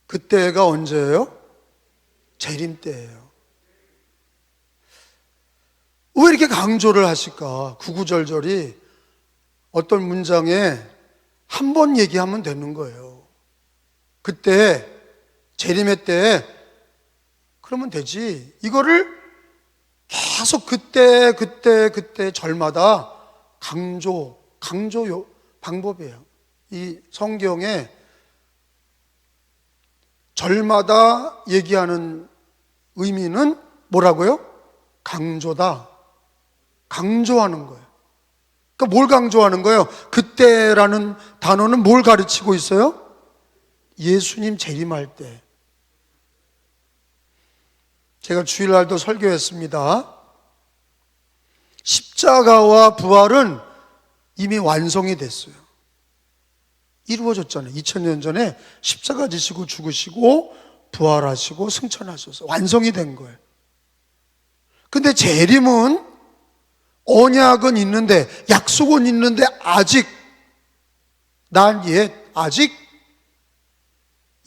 그때가 언제예요? 재림 때예요. 왜 이렇게 강조를 하실까? 구구절절히 어떤 문장에 한 번 얘기하면 되는 거예요. 그때, 재림의 때, 그러면 되지. 이거를 계속 그때 절마다 강조 방법이에요. 이 성경에 절마다 얘기하는 의미는 뭐라고요? 강조다. 강조하는 거예요. 그러니까 뭘 강조하는 거예요? 그때라는 단어는 뭘 가르치고 있어요? 예수님 재림할 때. 제가 주일날도 설교했습니다. 십자가와 부활은 이미 완성이 됐어요. 이루어졌잖아요. 2000년 전에 십자가 지시고 죽으시고 부활하시고 승천하셔서 완성이 된 거예요. 근데 재림은 언약은 있는데, 약속은 있는데 아직 아직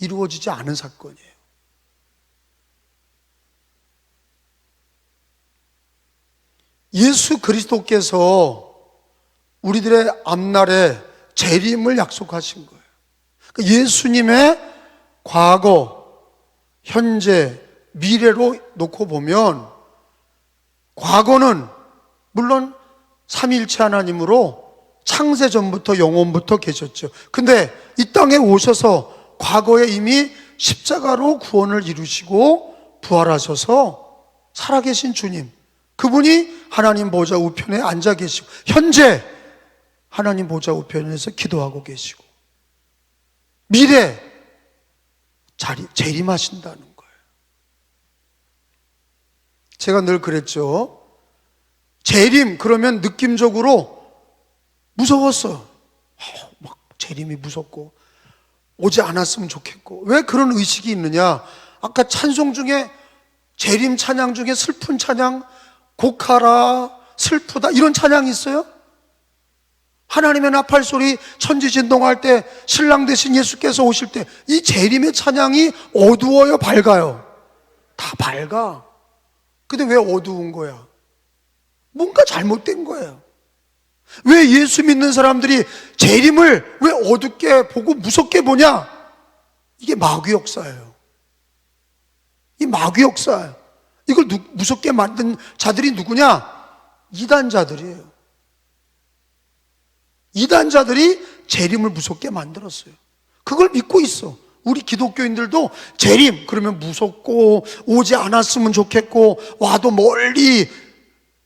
이루어지지 않은 사건이에요. 예수 그리스도께서 우리들의 앞날에 재림을 약속하신 거예요. 그러니까 예수님의 과거, 현재, 미래로 놓고 보면 과거는 물론 삼위일체 하나님으로 창세 전부터 영원부터 계셨죠. 근데 이 땅에 오셔서 과거에 이미 십자가로 구원을 이루시고 부활하셔서 살아계신 주님, 그분이 하나님 보좌 우편에 앉아 계시고 현재 하나님 보좌 우편에서 기도하고 계시고 미래 재림하신다는 거예요. 제가 늘 그랬죠. 재림 그러면 느낌적으로 무서웠어. 막 재림이 무섭고 오지 않았으면 좋겠고. 왜 그런 의식이 있느냐? 아까 찬송 중에 재림 찬양 중에 슬픈 찬양, 곡하라, 슬프다 이런 찬양이 있어요? 하나님의 나팔 소리, 천지진동할 때, 신랑 되신 예수께서 오실 때 이 재림의 찬양이 어두워요, 밝아요? 다 밝아. 근데 왜 어두운 거야? 뭔가 잘못된 거예요. 왜 예수 믿는 사람들이 재림을 왜 어둡게 보고 무섭게 보냐? 이게 마귀 역사예요. 이 마귀 역사예요. 이걸 무섭게 만든 자들이 누구냐? 이단자들이에요. 이단자들이 재림을 무섭게 만들었어요. 그걸 믿고 있어. 우리 기독교인들도 재림 그러면 무섭고 오지 않았으면 좋겠고 와도 멀리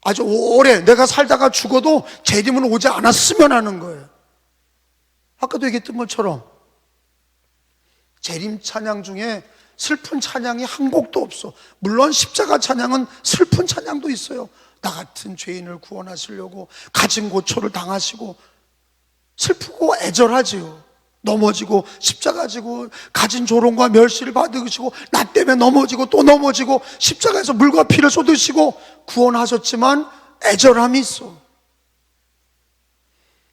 아주 오래 내가 살다가 죽어도 재림은 오지 않았으면 하는 거예요. 아까도 얘기했던 것처럼 재림 찬양 중에 슬픈 찬양이 한 곡도 없어. 물론 십자가 찬양은 슬픈 찬양도 있어요. 나 같은 죄인을 구원하시려고 가진 고초를 당하시고 슬프고 애절하지요. 넘어지고 십자가 지고 가진 조롱과 멸시를 받으시고 나 때문에 넘어지고 또 넘어지고 십자가에서 물과 피를 쏟으시고 구원하셨지만 애절함이 있어.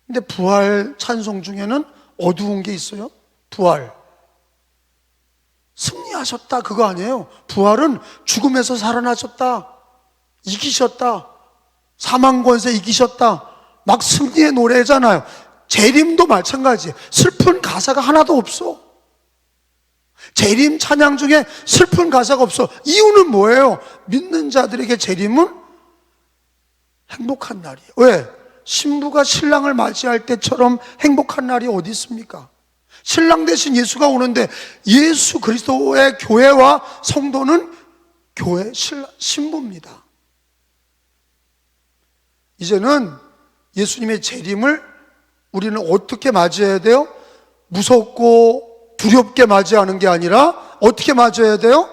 근데 부활 찬송 중에는 어두운 게 있어요. 부활 승리하셨다 그거 아니에요. 부활은 죽음에서 살아나셨다, 이기셨다, 사망 권세 이기셨다, 막 승리의 노래잖아요. 재림도 마찬가지예요. 슬픈 가사가 하나도 없어. 재림 찬양 중에 슬픈 가사가 없어. 이유는 뭐예요? 믿는 자들에게 재림은 행복한 날이에요. 왜? 신부가 신랑을 맞이할 때처럼 행복한 날이 어디 있습니까? 신랑 대신 예수가 오는데 예수 그리스도의 교회와 성도는 교회 신부입니다. 이제는 예수님의 재림을 우리는 어떻게 맞이해야 돼요? 무섭고 두렵게 맞이하는 게 아니라 어떻게 맞이해야 돼요?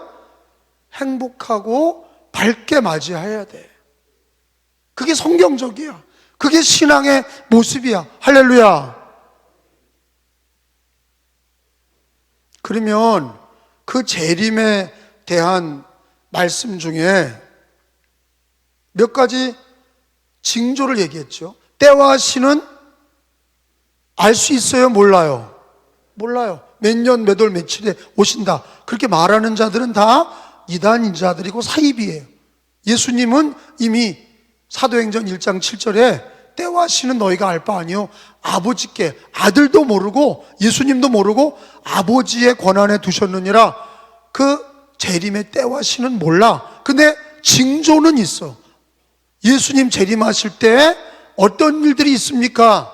행복하고 밝게 맞이해야 돼. 그게 성경적이야. 그게 신앙의 모습이야. 할렐루야. 그러면 그 재림에 대한 말씀 중에 몇 가지 징조를 얘기했죠. 때와 시는 알 수 있어요? 몰라요? 몰라요. 몇 년 몇 월 며칠에 오신다, 그렇게 말하는 자들은 다 이단 인자들이고 사입이에요. 예수님은 이미 사도행전 1장 7절에 때와 시는 너희가 알 바 아니요 아버지께, 아들도 모르고 예수님도 모르고 아버지의 권한에 두셨느니라. 그 재림의 때와 시는 몰라. 근데 징조는 있어. 예수님 재림하실 때 어떤 일들이 있습니까?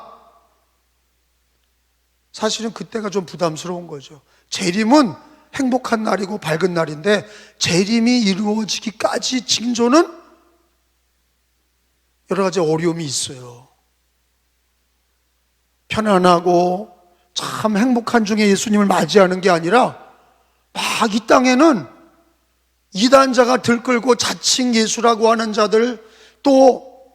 사실은 그때가 좀 부담스러운 거죠. 재림은 행복한 날이고 밝은 날인데 재림이 이루어지기까지 징조는 여러 가지 어려움이 있어요. 편안하고 참 행복한 중에 예수님을 맞이하는 게 아니라 막 이 땅에는 이단자가 들끓고 자칭 예수라고 하는 자들, 또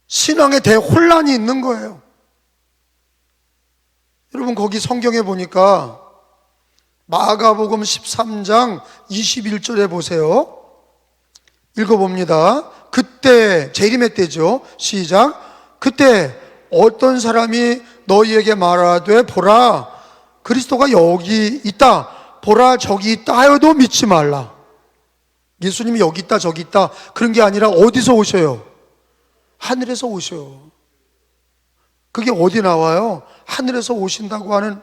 신앙에 대혼란이 있는 거예요. 여러분, 거기 성경에 보니까 마가복음 13장 21절에 보세요. 읽어봅니다. 그때, 재림의 때죠. 시작. 그때 어떤 사람이 너희에게 말하되 보라 그리스도가 여기 있다, 보라 저기 있다 하여도 믿지 말라. 예수님이 여기 있다 저기 있다 그런 게 아니라 어디서 오셔요? 하늘에서 오셔요. 그게 어디 나와요? 하늘에서 오신다고 하는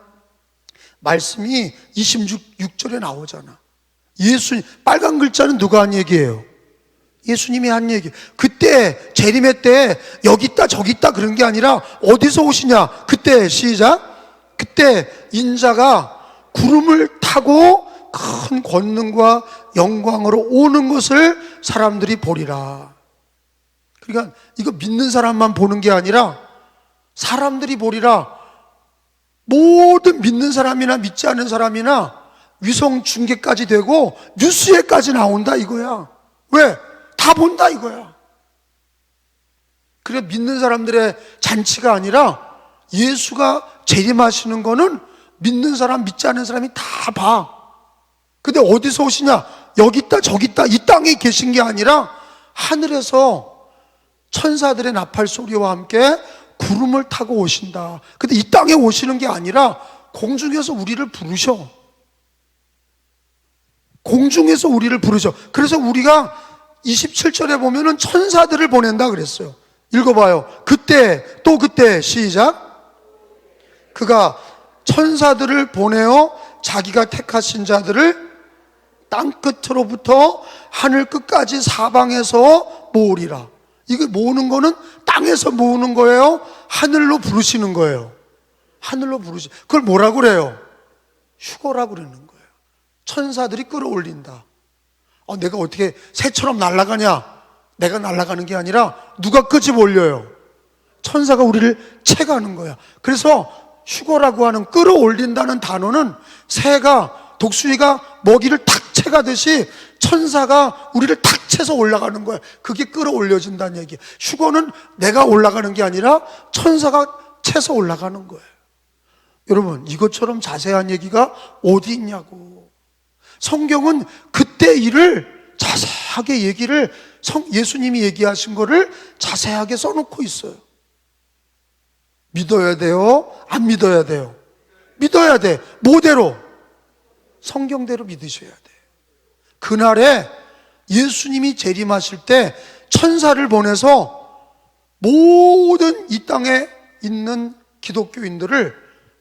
말씀이 26절에 나오잖아. 예수님, 빨간 글자는 누가 한 얘기예요? 예수님이 한 얘기. 그때 재림의 때 여기 있다 저기 있다 그런 게 아니라 어디서 오시냐? 그때, 시작. 그때 인자가 구름을 타고 큰 권능과 영광으로 오는 것을 사람들이 보리라. 그러니까 이거 믿는 사람만 보는 게 아니라 사람들이 보리라. 모든 믿는 사람이나 믿지 않는 사람이나 위성 중계까지 되고 뉴스에까지 나온다 이거야. 왜? 다 본다 이거야. 그래, 믿는 사람들의 잔치가 아니라 예수가 재림하시는 거는 믿는 사람 믿지 않는 사람이 다 봐. 근데 어디서 오시냐? 여기 있다 저기 있다 이 땅에 계신 게 아니라 하늘에서 천사들의 나팔 소리와 함께 구름을 타고 오신다. 근데 이 땅에 오시는 게 아니라 공중에서 우리를 부르셔. 공중에서 우리를 부르셔. 그래서 우리가 27절에 보면은 천사들을 보낸다 그랬어요. 읽어봐요. 그때, 또 그때, 시작. 그가 천사들을 보내어 자기가 택하신 자들을 땅끝으로부터 하늘 끝까지 사방에서 모으리라. 이거 모으는 거는 땅에서 모으는 거예요? 하늘로 부르시는 거예요? 하늘로 그걸 뭐라고 그래요? 휴거라고 그러는 거예요. 천사들이 끌어올린다. 내가 어떻게 새처럼 날아가냐? 내가 날아가는 게 아니라 누가 끄집 올려요? 천사가 우리를 채가는 거야. 그래서 휴거라고 하는 끌어올린다는 단어는 새가, 독수리가 먹이를 탁 채가듯이 천사가 우리를 탁 채서 올라가는 거야. 그게 끌어올려진다는 얘기야. 휴거는 내가 올라가는 게 아니라 천사가 채서 올라가는 거예요. 여러분, 이것처럼 자세한 얘기가 어디 있냐고. 성경은 그때 일을 자세하게 얘기를, 예수님이 얘기하신 거를 자세하게 써놓고 있어요. 믿어야 돼요? 안 믿어야 돼요? 믿어야 돼. 뭐대로? 성경대로 믿으셔야 돼. 그날에 예수님이 재림하실 때 천사를 보내서 모든 이 땅에 있는 기독교인들을,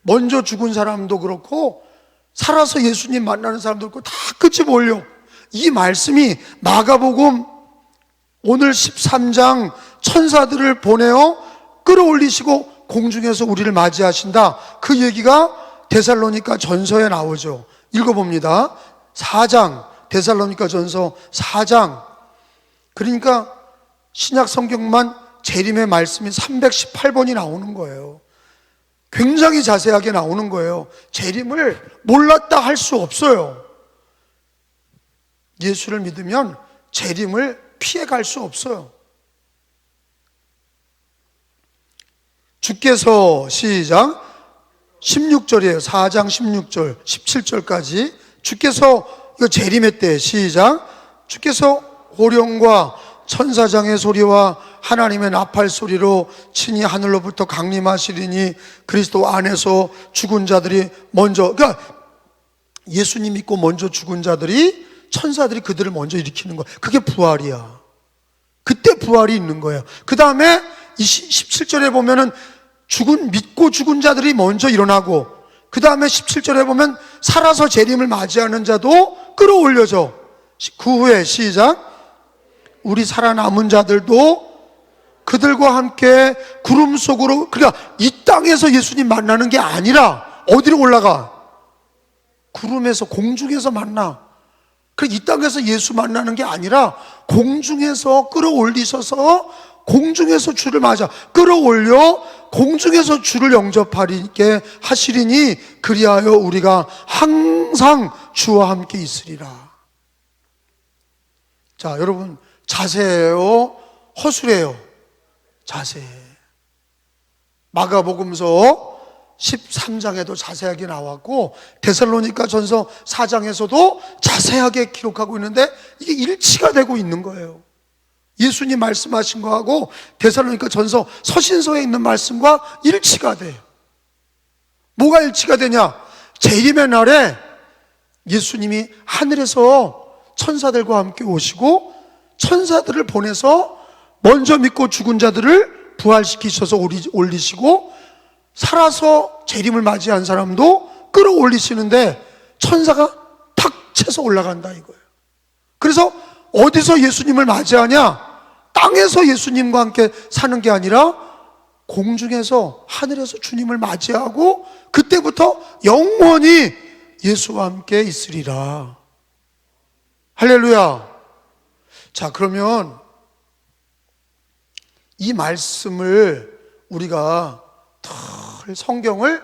먼저 죽은 사람도 그렇고 살아서 예수님 만나는 사람도 그렇고 다 끝이 몰려. 이 말씀이 마가복음 오늘 13장 천사들을 보내어 끌어올리시고 공중에서 우리를 맞이하신다, 그 얘기가 데살로니가 전서에 나오죠. 읽어봅니다. 4장, 데살로니가 전서 4장. 그러니까 신약 성경만 재림의 말씀이 318번이 나오는 거예요. 굉장히 자세하게 나오는 거예요. 재림을 몰랐다 할 수 없어요. 예수를 믿으면 재림을 피해갈 수 없어요. 주께서, 시작, 16절이에요. 4장 16절, 17절까지. 주께서, 이거 재림의 때, 시작. 주께서 호령과 천사장의 소리와 하나님의 나팔 소리로 친히 하늘로부터 강림하시리니 그리스도 안에서 죽은 자들이 먼저, 그러니까 예수님 믿고 먼저 죽은 자들이, 천사들이 그들을 먼저 일으키는 거야. 그게 부활이야. 그때 부활이 있는 거예요. 그 다음에 17절에 보면은 믿고 죽은 자들이 먼저 일어나고, 그 다음에 17절에 보면 살아서 재림을 맞이하는 자도 끌어올려져. 그 후에 시작. 우리 살아남은 자들도 그들과 함께 구름 속으로, 그러니까 이 땅에서 예수님 만나는 게 아니라 어디로 올라가? 구름에서, 공중에서 만나. 이 땅에서 예수 만나는 게 아니라 공중에서 끌어올리셔서 공중에서 주를 맞아 끌어올려 공중에서 주를 영접하리게 하시리니 그리하여 우리가 항상 주와 함께 있으리라. 자, 여러분, 자세예요? 허술해요? 자세. 마가복음서 13장에도 자세하게 나왔고 데살로니가 전서 4장에서도 자세하게 기록하고 있는데 이게 일치가 되고 있는 거예요. 예수님 말씀하신 거하고 데살로니가 전서 서신서에 있는 말씀과 일치가 돼요. 뭐가 일치가 되냐? 재림의 날에 예수님이 하늘에서 천사들과 함께 오시고 천사들을 보내서 먼저 믿고 죽은 자들을 부활시키셔서 올리시고 살아서 재림을 맞이한 사람도 끌어올리시는데 천사가 탁 채서 올라간다 이거예요. 그래서 어디서 예수님을 맞이하냐? 땅에서 예수님과 함께 사는 게 아니라 공중에서, 하늘에서 주님을 맞이하고 그때부터 영원히 예수와 함께 있으리라. 할렐루야. 자, 그러면 이 말씀을 우리가 성경을,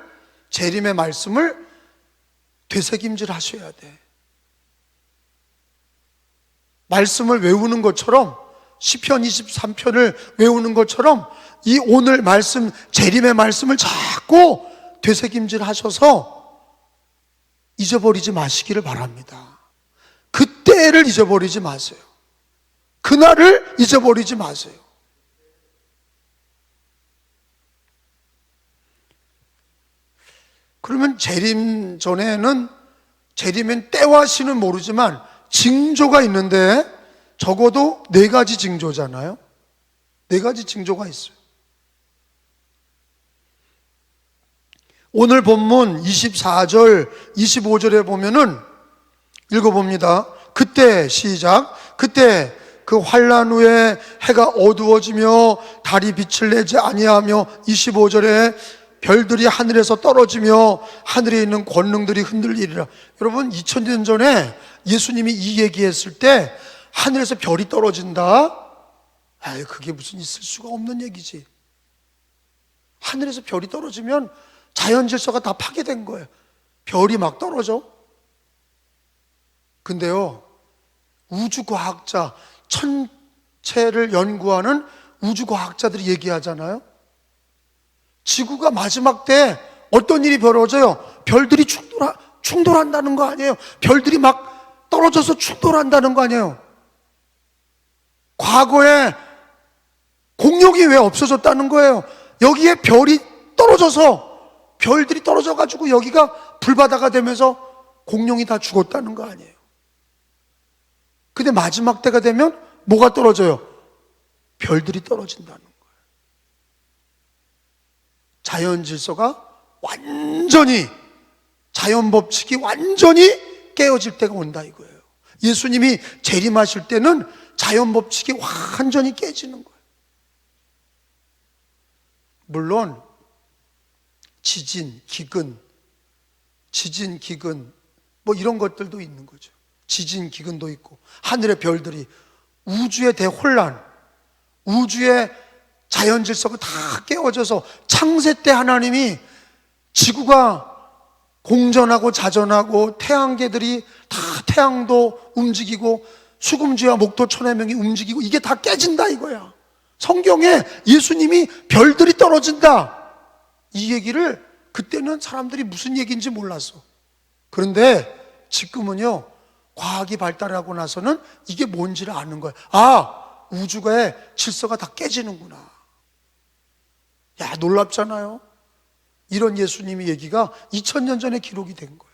재림의 말씀을 되새김질 하셔야 돼. 말씀을 외우는 것처럼, 시편 23편을 외우는 것처럼 이 오늘 말씀, 재림의 말씀을 자꾸 되새김질 하셔서 잊어버리지 마시기를 바랍니다. 그때를 잊어버리지 마세요. 그날을 잊어버리지 마세요. 그러면 재림 전에는, 재림엔 때와 시는 모르지만 징조가 있는데 적어도 4가지 징조잖아요. 4가지 징조가 있어요. 오늘 본문 24절, 25절에 보면은 읽어봅니다. 그때, 시작. 그때 그 환난 후에 해가 어두워지며 달이 빛을 내지 아니하며 25절에 별들이 하늘에서 떨어지며 하늘에 있는 권능들이 흔들리리라. 여러분, 2000년 전에 예수님이 이 얘기했을 때 하늘에서 별이 떨어진다? 아유, 그게 무슨 있을 수가 없는 얘기지. 하늘에서 별이 떨어지면 자연 질서가 다 파괴된 거예요. 별이 막 떨어져. 근데요, 우주과학자, 천체를 연구하는 우주과학자들이 얘기하잖아요. 지구가 마지막 때 어떤 일이 벌어져요? 별들이 충돌한다는 거 아니에요. 별들이 막 떨어져서 충돌한다는 거 아니에요. 과거에 공룡이 왜 없어졌다는 거예요? 여기에 별이 떨어져서, 별들이 떨어져가지고 여기가 불바다가 되면서 공룡이 다 죽었다는 거 아니에요. 근데 마지막 때가 되면 뭐가 떨어져요? 별들이 떨어진다는 거예요. 자연 질서가 완전히, 자연 법칙이 완전히 깨어질 때가 온다 이거예요. 예수님이 재림하실 때는 자연 법칙이 완전히 깨지는 거예요. 물론 지진, 기근 뭐 이런 것들도 있는 거죠. 지진, 기근도 있고 하늘의 별들이, 우주의 대혼란, 우주의 자연 질서가 다 깨어져서 창세 때 하나님이 지구가 공전하고 자전하고 태양계들이 다, 태양도 움직이고 수금지와 목도 천해명이 움직이고 이게 다 깨진다 이거야. 성경에 예수님이 별들이 떨어진다 이 얘기를 그때는 사람들이 무슨 얘기인지 몰랐어. 그런데 지금은요, 과학이 발달하고 나서는 이게 뭔지를 아는 거예요. 아, 우주의 질서가 다 깨지는구나. 야, 놀랍잖아요. 이런 예수님의 얘기가 2000년 전에 기록이 된 거예요.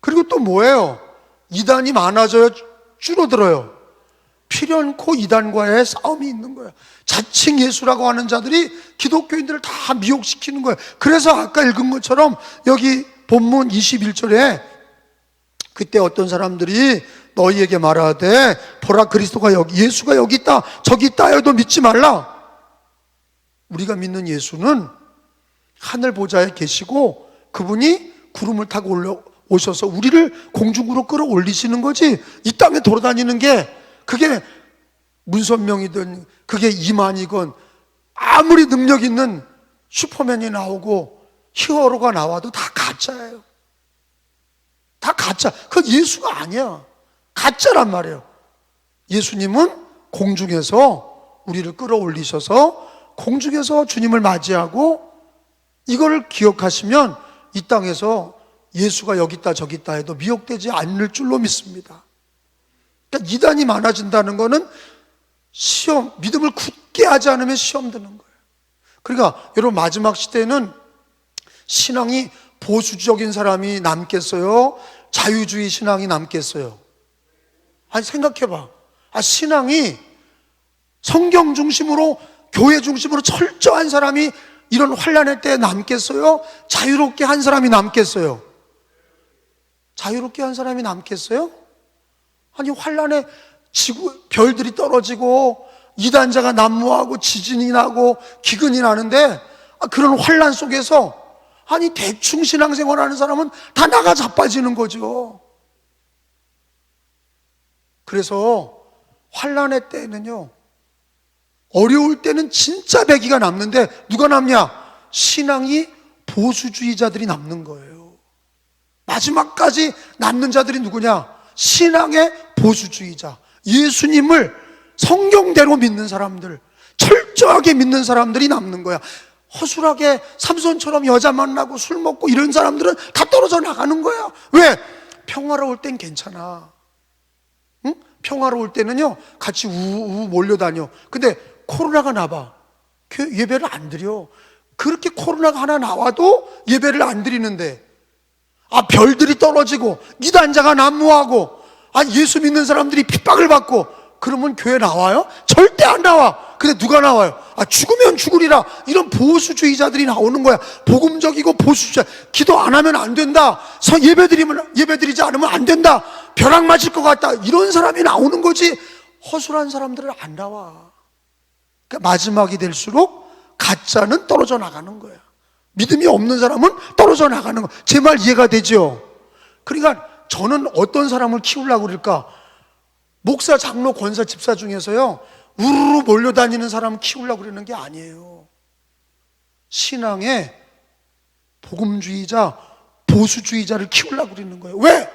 그리고 또 뭐예요? 이단이 많아져요? 줄어들어요? 필연코 이단과의 싸움이 있는 거예요. 자칭 예수라고 하는 자들이 기독교인들을 다 미혹시키는 거예요. 그래서 아까 읽은 것처럼 여기 본문 21절에 그때 어떤 사람들이 너희에게 말하되 보라 그리스도가 여기, 예수가 여기 있다 저기 있다 해도 믿지 말라. 우리가 믿는 예수는 하늘 보좌에 계시고 그분이 구름을 타고 오셔서 우리를 공중으로 끌어올리시는 거지, 이 땅에 돌아다니는 게 그게 문선명이든 그게 이만이건 아무리 능력 있는 슈퍼맨이 나오고 히어로가 나와도 다 가짜예요. 다 가짜. 그건 예수가 아니야. 가짜란 말이에요. 예수님은 공중에서 우리를 끌어올리셔서 공중에서 주님을 맞이하고, 이걸 기억하시면 이 땅에서 예수가 여기 있다 저기 있다 해도 미혹되지 않을 줄로 믿습니다. 그러니까 이단이 많아진다는 거는 시험, 믿음을 굳게 하지 않으면 시험 드는 거예요. 그러니까 여러분, 마지막 시대에는 신앙이 보수적인 사람이 남겠어요? 자유주의 신앙이 남겠어요? 아니, 생각해봐. 신앙이 성경 중심으로, 교회 중심으로 철저한 사람이 이런 환난의 때에 남겠어요? 자유롭게 한 사람이 남겠어요? 자유롭게 한 사람이 남겠어요? 아니, 환난에 별들이 떨어지고 이단자가 난무하고 지진이 나고 기근이 나는데, 그런 환난 속에서 아니 대충 신앙생활하는 사람은 다 나가 자빠지는 거죠. 그래서 환난의 때는요, 어려울 때는 진짜 배기가 남는데 누가 남냐? 신앙이 보수주의자들이 남는 거예요. 마지막까지 남는 자들이 누구냐? 신앙의 보수주의자, 예수님을 성경대로 믿는 사람들, 철저하게 믿는 사람들이 남는 거야. 허술하게 삼손처럼 여자 만나고 술 먹고 이런 사람들은 다 떨어져 나가는 거야. 왜? 평화로울 땐 괜찮아. 응? 평화로울 때는요 같이 우우 몰려다녀. 근데 코로나가 나봐, 예배를 안 드려. 그렇게 코로나가 하나 나와도 예배를 안 드리는데, 별들이 떨어지고 이단자가 난무하고 예수 믿는 사람들이 핍박을 받고 그러면 교회 나와요? 절대 안 나와. 근데 누가 나와요? 죽으면 죽으리라, 이런 보수주의자들이 나오는 거야. 복음적이고 보수주의자. 기도 안 하면 안 된다, 예배드리지 않으면 안 된다, 벼락 맞을 것 같다, 이런 사람이 나오는 거지. 허술한 사람들은 안 나와. 그러니까 마지막이 될수록 가짜는 떨어져 나가는 거야. 믿음이 없는 사람은 떨어져 나가는 거야. 제 말 이해가 되죠? 그러니까 저는 어떤 사람을 키우려고 그럴까? 목사, 장로, 권사, 집사 중에서요 우르르 몰려다니는 사람을 키우려고 그러는 게 아니에요. 신앙의 복음주의자, 보수주의자를 키우려고 그러는 거예요. 왜?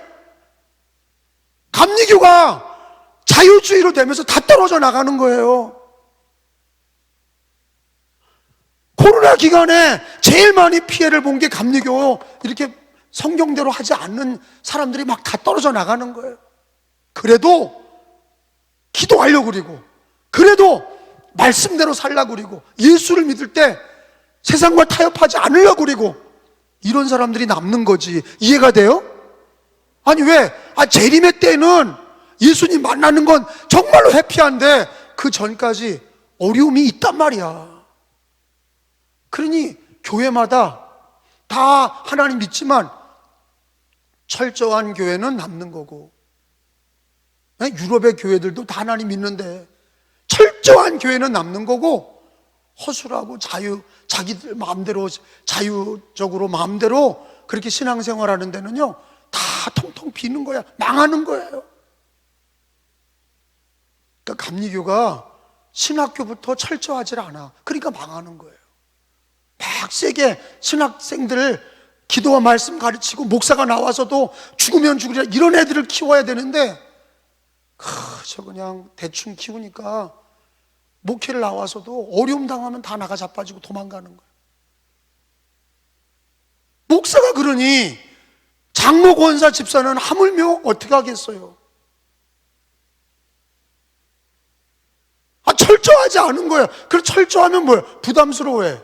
감리교가 자유주의로 되면서 다 떨어져 나가는 거예요. 코로나 기간에 제일 많이 피해를 본 게 감리교, 이렇게 성경대로 하지 않는 사람들이 막 다 떨어져 나가는 거예요. 그래도 기도하려고 그러고, 그래도 말씀대로 살려고 그러고, 예수를 믿을 때 세상과 타협하지 않으려고 그러고, 이런 사람들이 남는 거지. 이해가 돼요? 아니 왜? 재림의 때는 예수님 만나는 건 정말로 해피한데 그 전까지 어려움이 있단 말이야. 그러니 교회마다 다 하나님 믿지만 철저한 교회는 남는 거고, 유럽의 교회들도 다 하나님 믿는데 철저한 교회는 남는 거고, 허술하고 자기들 마음대로 자유적으로 마음대로 그렇게 신앙생활 하는 데는요 다 통통 비는 거야. 망하는 거예요. 그러니까 감리교가 신학교부터 철저하지 않아. 그러니까 망하는 거예요. 막 세게 신학생들을 기도와 말씀 가르치고, 목사가 나와서도 죽으면 죽으리라 이런 애들을 키워야 되는데 저 그냥 대충 키우니까 목회를 나와서도 어려움 당하면 다 나가 자빠지고 도망가는 거예요. 목사가 그러니 장로, 권사, 집사는 하물며 어떻게 하겠어요? 철저하지 않은 거야. 그럼 철저하면 뭐야? 부담스러워해.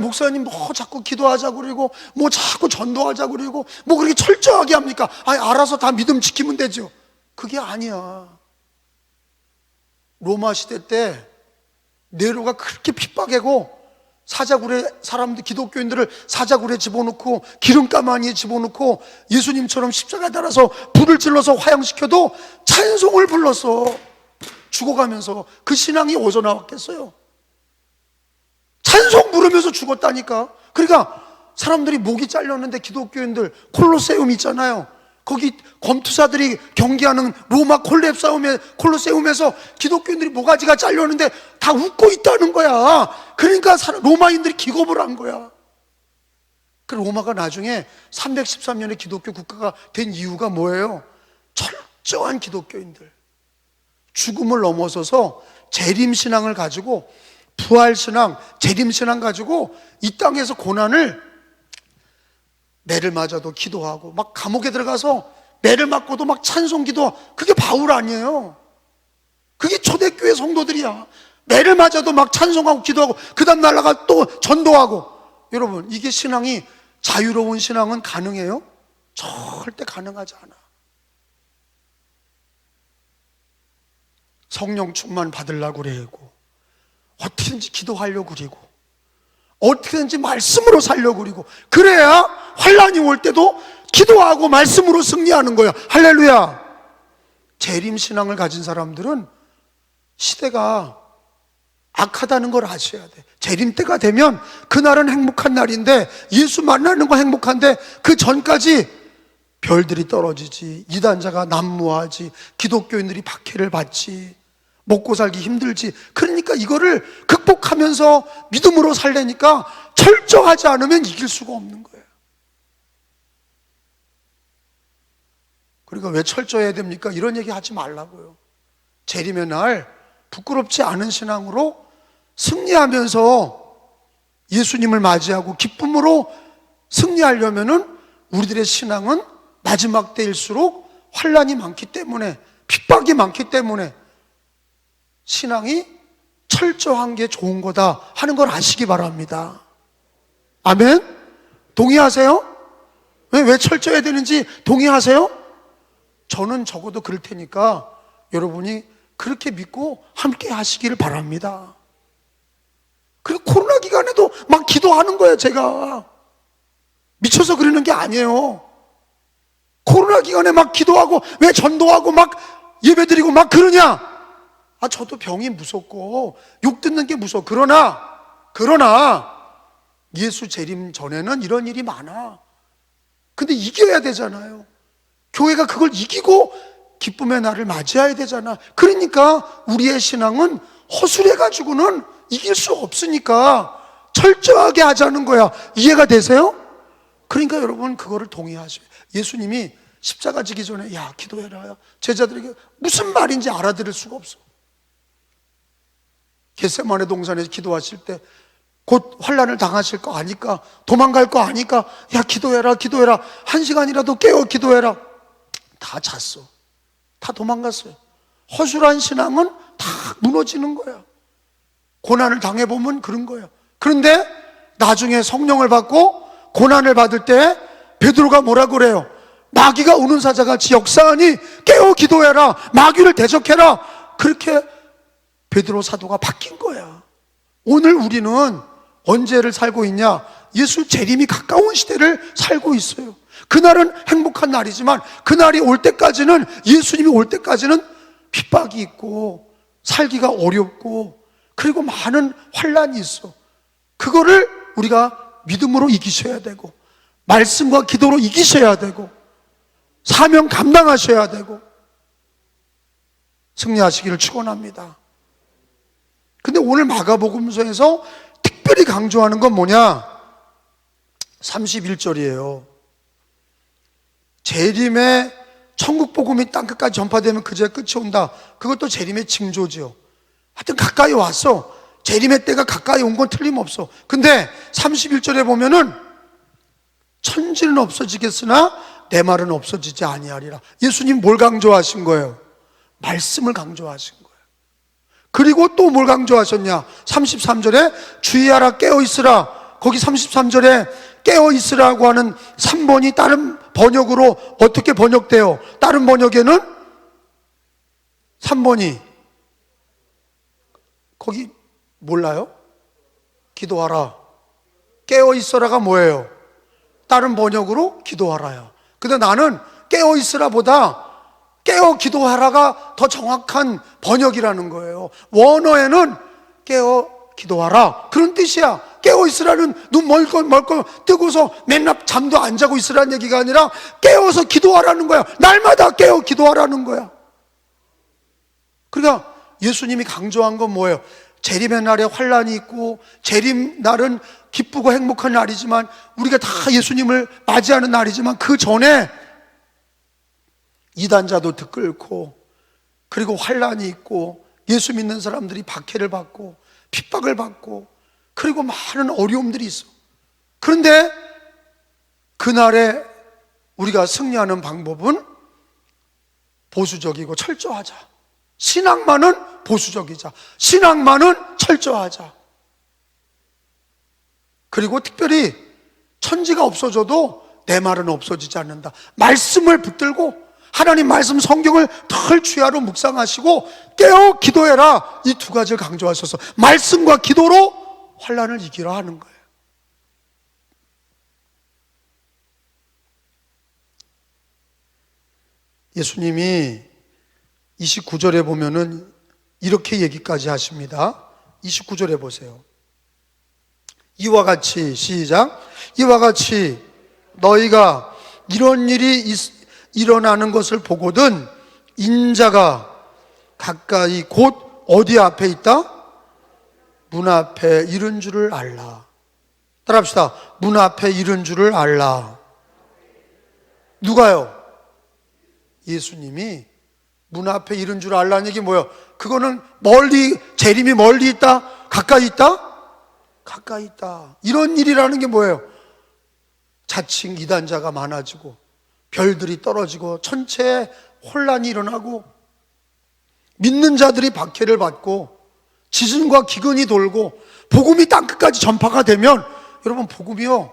목사님 뭐 자꾸 기도하자고 그러고 뭐 자꾸 전도하자고 그러고 뭐 그렇게 철저하게 합니까? 알아서 다 믿음 지키면 되죠. 그게 아니야. 로마 시대 때 네로가 그렇게 핍박하고 사자굴에 사람들, 기독교인들을 사자굴에 집어넣고 기름가마니에 집어넣고 예수님처럼 십자가에 달아서 불을 질러서 화형시켜도 찬송을 불렀어. 죽어가면서. 그 신앙이 어디서 나왔겠어요? 찬송 부르면서 죽었다니까. 그러니까 사람들이 목이 잘렸는데 기독교인들 콜로세움 있잖아요. 거기 검투사들이 경기하는 로마 콜로세움에서 기독교인들이 모가지가 잘렸는데 다 웃고 있다는 거야. 그러니까 로마인들이 기겁을 한 거야. 그 로마가 나중에 313년에 기독교 국가가 된 이유가 뭐예요? 철저한 기독교인들, 죽음을 넘어서서 재림신앙을 가지고, 부활신앙, 재림신앙 가지고 이 땅에서 고난을, 매를 맞아도 기도하고 막 감옥에 들어가서 매를 맞고도 막 찬송 기도하고, 그게 바울 아니에요. 그게 초대교회 성도들이야. 매를 맞아도 막 찬송하고 기도하고 그 다음 날라가 또 전도하고. 여러분, 이게 신앙이, 자유로운 신앙은 가능해요? 절대 가능하지 않아. 성령 충만 받으려고 그래고, 어떻게든지 기도하려고 그리고, 어떻게든지 말씀으로 살려고 그리고, 그래야 환란이 올 때도 기도하고 말씀으로 승리하는 거야. 할렐루야. 재림신앙을 가진 사람들은 시대가 악하다는 걸 아셔야 돼. 재림 때가 되면 그날은 행복한 날인데, 예수 만나는 거 행복한데 그 전까지 별들이 떨어지지, 이단자가 난무하지, 기독교인들이 박해를 받지, 먹고 살기 힘들지. 그러니까 이거를 극복하면서 믿음으로 살려니까 철저하지 않으면 이길 수가 없는 거예요. 그러니까 왜 철저해야 됩니까? 이런 얘기 하지 말라고요. 재림의 날 부끄럽지 않은 신앙으로 승리하면서 예수님을 맞이하고 기쁨으로 승리하려면은 우리들의 신앙은 마지막 때일수록 환란이 많기 때문에, 핍박이 많기 때문에 신앙이 철저한 게 좋은 거다 하는 걸 아시기 바랍니다. 아멘? 동의하세요? 왜 철저해야 되는지 동의하세요? 저는 적어도 그럴 테니까 여러분이 그렇게 믿고 함께 하시기를 바랍니다. 그리고 코로나 기간에도 막 기도하는 거예요. 제가 미쳐서 그러는 게 아니에요. 코로나 기간에 막 기도하고 왜 전도하고 막 예배드리고 막 그러냐? 저도 병이 무섭고 욕 듣는 게 무서워. 그러나 예수 재림 전에는 이런 일이 많아. 근데 이겨야 되잖아요. 교회가 그걸 이기고 기쁨의 날을 맞이해야 되잖아. 그러니까 우리의 신앙은 허술해가지고는 이길 수 없으니까 철저하게 하자는 거야. 이해가 되세요? 그러니까 여러분 그거를 동의하셔요. 예수님이 십자가 지기 전에 기도해라, 제자들에게 무슨 말인지 알아들을 수가 없어. 겟세마네 동산에서 기도하실 때 곧 환란을 당하실 거 아니까, 도망갈 거 아니까 기도해라 1시간이라도 깨어 기도해라. 다 잤어. 다 도망갔어요. 허술한 신앙은 다 무너지는 거야. 고난을 당해보면 그런 거예요. 그런데 나중에 성령을 받고 고난을 받을 때 베드로가 뭐라 그래요? 마귀가 우는 사자같이 역사하니 깨어 기도해라, 마귀를 대적해라. 그렇게 베드로 사도가 바뀐 거야. 오늘 우리는 언제를 살고 있냐? 예수 재림이 가까운 시대를 살고 있어요. 그날은 행복한 날이지만 그날이 올 때까지는, 예수님이 올 때까지는 핍박이 있고 살기가 어렵고 그리고 많은 환란이 있어. 그거를 우리가 믿음으로 이기셔야 되고, 말씀과 기도로 이기셔야 되고, 사명 감당하셔야 되고, 승리하시기를 축원합니다. 근데 오늘 마가복음서에서 특별히 강조하는 건 뭐냐? 31절이에요. 재림의 천국 복음이 땅끝까지 전파되면 그제 끝이 온다. 그것도 재림의 징조죠. 하여튼 가까이 왔어. 재림의 때가 가까이 온 건 틀림없어. 근데 31절에 보면은 천지는 없어지겠으나 내 말은 없어지지 아니하리라. 예수님 뭘 강조하신 거예요? 말씀을 강조하신 거예요. 그리고 또 뭘 강조하셨냐? 33절에 주의하라 깨어있으라. 거기 33절에 깨어있으라고 하는 3번이 다른 번역으로 어떻게 번역돼요? 다른 번역에는 3번이 거기 몰라요? 기도하라. 깨어있어라가 뭐예요? 다른 번역으로 기도하라야. 근데 나는 깨어있으라 보다 깨어 기도하라가 더 정확한 번역이라는 거예요. 원어에는 깨어 기도하라 그런 뜻이야. 깨어있으라는 눈 멀건 뜨고서 맨날 잠도 안 자고 있으라는 얘기가 아니라 깨어서 기도하라는 거야. 날마다 깨어 기도하라는 거야. 그러니까 예수님이 강조한 건 뭐예요? 재림의 날에 환란이 있고 재림 날은 기쁘고 행복한 날이지만 우리가 다 예수님을 맞이하는 날이지만 그 전에 이단자도 들끓고 그리고 환란이 있고 예수 믿는 사람들이 박해를 받고 핍박을 받고 그리고 많은 어려움들이 있어. 그런데 그날에 우리가 승리하는 방법은 보수적이고 철저하자. 신앙만은 보수적이자. 신앙만은 철저하자. 그리고 특별히 천지가 없어져도 내 말은 없어지지 않는다. 말씀을 붙들고 하나님 말씀 성경을 덜 주야로 묵상하시고 깨어 기도해라. 이 두 가지를 강조하셔서 말씀과 기도로 환난을 이기라 하는 거예요. 예수님이 29절에 보면은 이렇게 얘기까지 하십니다. 29절에 보세요. 이와 같이 시작. 이와 같이 너희가 이런 일이 일어나는 것을 보거든 인자가 가까이 곧 어디 앞에 있다? 문 앞에 이른 줄을 알라. 따라합시다. 문 앞에 이른 줄을 알라. 누가요? 예수님이 문 앞에 이른 줄 알라는 얘기 뭐예요? 그거는 멀리, 재림이 멀리 있다? 가까이 있다? 가까이 있다. 이런 일이라는 게 뭐예요? 자칭 이단자가 많아지고 별들이 떨어지고 천체에 혼란이 일어나고 믿는 자들이 박해를 받고 지진과 기근이 돌고 복음이 땅끝까지 전파가 되면 여러분 복음이요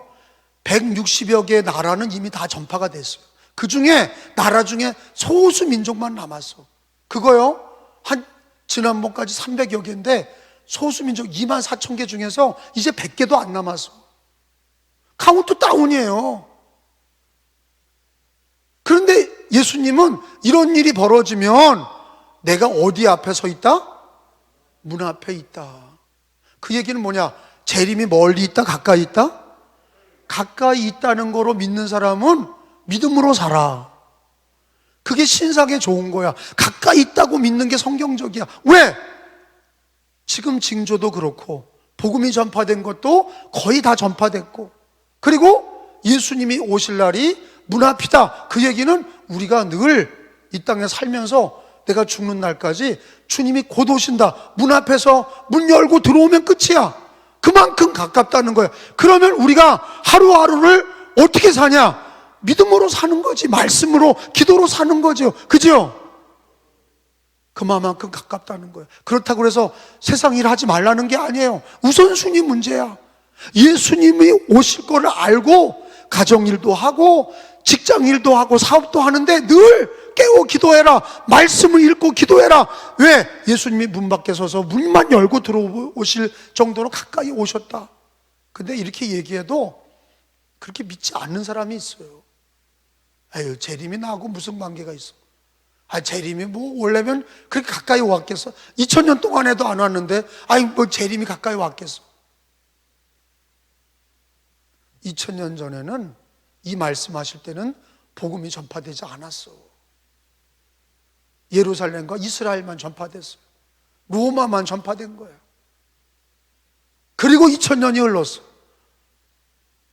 160여 개의 나라는 이미 다 전파가 됐어요. 그 중에 나라 중에 소수 민족만 남았어. 그거요 한 지난번까지 300여 개인데 소수 민족 2만 4천 개 중에서 이제 100개도 안 남았어. 카운트 다운이에요. 그런데 예수님은 이런 일이 벌어지면 내가 어디 앞에 서 있다? 문 앞에 있다. 그 얘기는 뭐냐? 재림이 멀리 있다? 가까이 있다? 가까이 있다는 거로 믿는 사람은 믿음으로 살아. 그게 신상에 좋은 거야. 가까이 있다고 믿는 게 성경적이야. 왜? 지금 징조도 그렇고 복음이 전파된 것도 거의 다 전파됐고 그리고 예수님이 오실 날이 문 앞이다. 그 얘기는 우리가 늘 이 땅에 살면서 내가 죽는 날까지 주님이 곧 오신다. 문 앞에서 문 열고 들어오면 끝이야. 그만큼 가깝다는 거야. 그러면 우리가 하루하루를 어떻게 사냐? 믿음으로 사는 거지. 말씀으로, 기도로 사는 거죠. 그죠? 그만큼 가깝다는 거예요. 그렇다고 해서 세상 일 하지 말라는 게 아니에요. 우선순위 문제야. 예수님이 오실 거를 알고 가정일도 하고 직장일도 하고 사업도 하는데 늘 깨워 기도해라. 말씀을 읽고 기도해라. 왜? 예수님이 문 밖에 서서 문만 열고 들어오실 정도로 가까이 오셨다. 근데 이렇게 얘기해도 그렇게 믿지 않는 사람이 있어요. 아유, 재림이 나하고 무슨 관계가 있어? 재림이 뭐 원래면 그렇게 가까이 왔겠어? 2000년 동안에도 안 왔는데 뭐 재림이 가까이 왔겠어? 2000년 전에는 이 말씀하실 때는 복음이 전파되지 않았어. 예루살렘과 이스라엘만 전파됐어요. 로마만 전파된 거예요. 그리고 2000년이 흘렀어.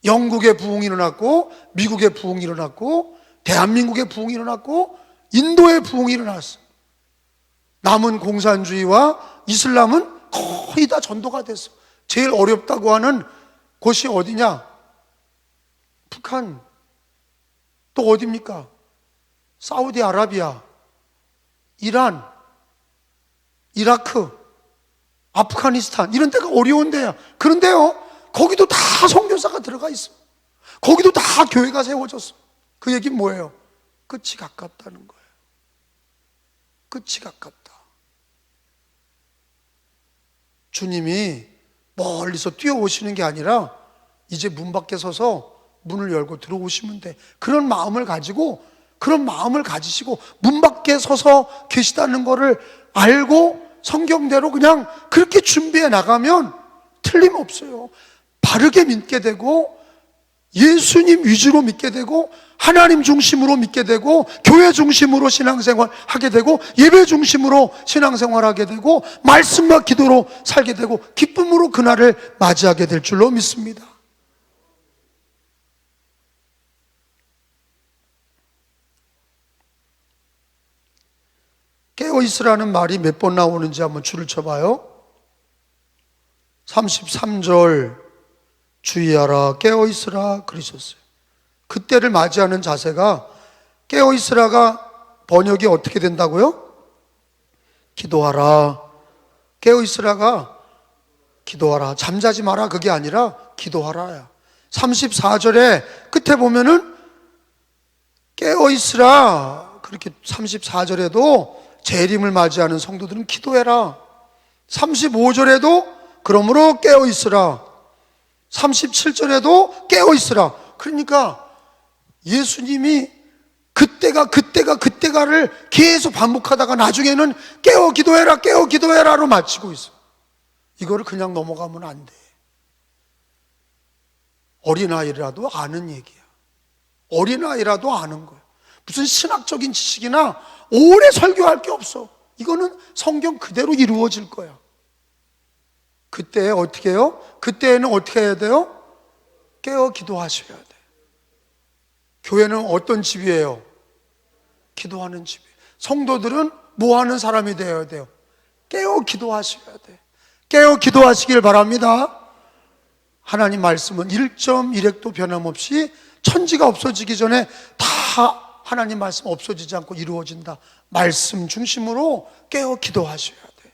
영국의 부흥이 일어났고 미국의 부흥이 일어났고 대한민국의 부흥이 일어났고 인도의 부흥이 일어났어. 남은 공산주의와 이슬람은 거의 다 전도가 됐어. 제일 어렵다고 하는 곳이 어디냐? 북한. 또 어디입니까? 사우디아라비아, 이란, 이라크, 아프가니스탄 이런 데가 어려운 데야. 그런데요, 거기도 다 선교사가 들어가 있어. 거기도 다 교회가 세워졌어. 그 얘기는 뭐예요? 끝이 가깝다는 거예요. 끝이 가깝다. 주님이 멀리서 뛰어오시는 게 아니라 이제 문 밖에 서서 문을 열고 들어오시면 돼. 그런 마음을 가지고, 그런 마음을 가지시고 문 밖에 서서 계시다는 거를 알고 성경대로 그냥 그렇게 준비해 나가면 틀림없어요. 바르게 믿게 되고, 예수님 위주로 믿게 되고, 하나님 중심으로 믿게 되고, 교회 중심으로 신앙생활 하게 되고, 예배 중심으로 신앙생활 하게 되고, 말씀과 기도로 살게 되고, 기쁨으로 그날을 맞이하게 될 줄로 믿습니다. 깨어있으라는 말이 몇 번 나오는지 한번 줄을 쳐봐요. 33절 주의하라 깨어있으라 그러셨어요. 그때를 맞이하는 자세가, 깨어있으라가 번역이 어떻게 된다고요? 기도하라. 깨어있으라가 기도하라, 잠자지 마라, 그게 아니라 기도하라야. 34절에 끝에 보면은 깨어있으라, 그렇게 34절에도 재림을 맞이하는 성도들은 기도해라. 35절에도 그러므로 깨어있으라. 37절에도 깨어있으라. 그러니까 예수님이 그때가를 계속 반복하다가 나중에는 깨어 기도해라로 마치고 있어. 이거를 그냥 넘어가면 안 돼. 어린아이라도 아는 얘기야. 어린아이라도 아는 거야. 무슨 신학적인 지식이나 오래 설교할 게 없어. 이거는 성경 그대로 이루어질 거야. 그때 어떻게 해요? 그때는 어떻게 해야 돼요? 깨어 기도하셔야 돼. 교회는 어떤 집이에요? 기도하는 집이에요. 성도들은 뭐 하는 사람이 되어야 돼요? 깨어 기도하셔야 돼. 깨어 기도하시길 바랍니다. 하나님 말씀은 1.1획도 변함없이 천지가 없어지기 전에 다 하나님 말씀 없어지지 않고 이루어진다. 말씀 중심으로 깨어 기도하셔야 돼.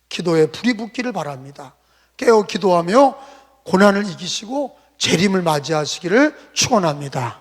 기도에 불이 붙기를 바랍니다. 깨어 기도하며 고난을 이기시고 재림을 맞이하시기를 축원합니다.